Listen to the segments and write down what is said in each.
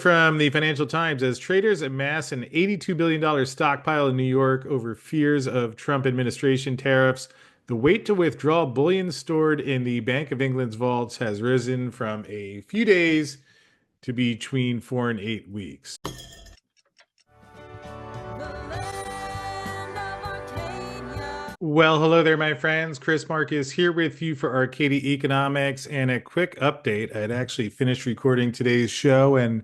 From the Financial Times, as traders amass an $82 billion stockpile in New York over fears of Trump administration tariffs, the weight to withdraw bullion stored in the Bank of England's vaults has risen from a few days to between 4 and 8 weeks. Well, hello there, my friends. Chris Marcus here with you for Arcadia Economics, and a quick update. I had actually finished recording today's show and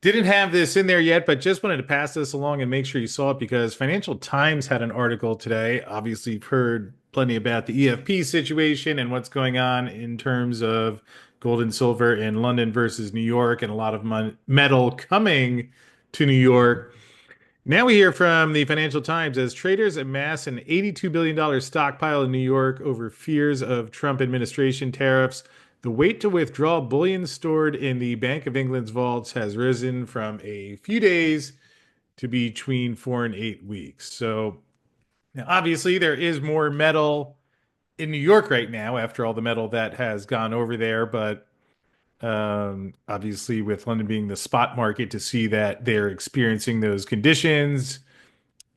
didn't have this in there yet, but just wanted to pass this along and make sure you saw it because Financial Times had an article today. Obviously, you've heard plenty about the EFP situation and what's going on in terms of gold and silver in London versus New York, and a lot of metal coming to New York. Now we hear from the Financial Times as traders amass an $82 billion stockpile in New York over fears of Trump administration tariffs. The weight to withdraw bullion stored in the Bank of England's vaults has risen from a few days to between 4 and 8 weeks. So now obviously there is more metal in New York right now after all the metal that has gone over there, but obviously with London being the spot market, to see that they're experiencing those conditions,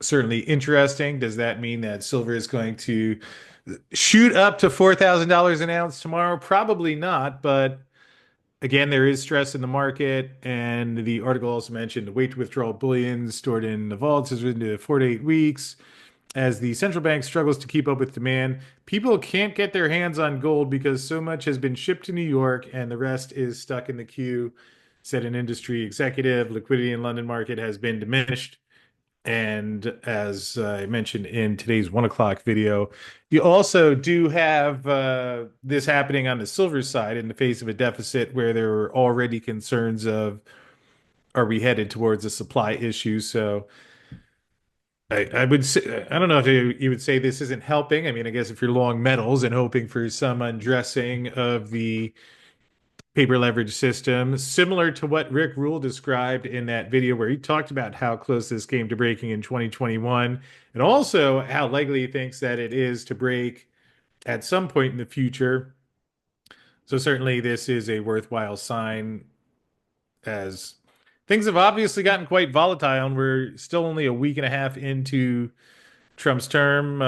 certainly interesting. Does that mean that silver is going to shoot up to $4,000 an ounce tomorrow? Probably not, but again, there is stress in the market, and the article also mentioned the weight to withdrawal bullion stored in the vaults has risen to 4 to 8 weeks as the central bank struggles to keep up with demand. People can't get their hands on gold because so much has been shipped to New York and the rest is stuck in the queue, said an industry executive. Liquidity in London market has been diminished. And as I mentioned in today's 1 o'clock video, you also do have this happening on the silver side in the face of a deficit where there were already concerns of, are we headed towards a supply issue? So I would say, I don't know if you would say this isn't helping. I mean, I guess if you're long metals and hoping for some undressing of the paper leverage system, similar to what Rick Rule described in that video where he talked about how close this came to breaking in 2021, and also how likely he thinks that it is to break at some point in the future. So certainly this is a worthwhile sign, as things have obviously gotten quite volatile and we're still only a week and a half into Trump's term.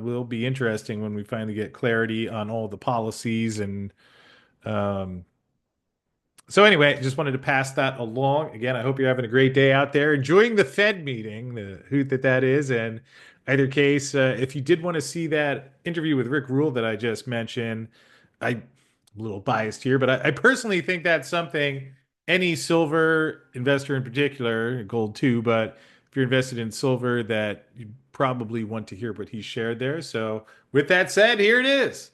Will be interesting when we finally get clarity on all the policies. And um, so anyway, just wanted to pass that along. Again, I hope you're having a great day out there, enjoying the Fed meeting, the hoot that is. And either case, if you did want to see that interview with Rick Rule that I just mentioned, I'm a little biased here, but I personally think that's something any silver investor in particular, gold too, but if you're invested in silver, that you probably want to hear what he shared there. So with that said, here it is.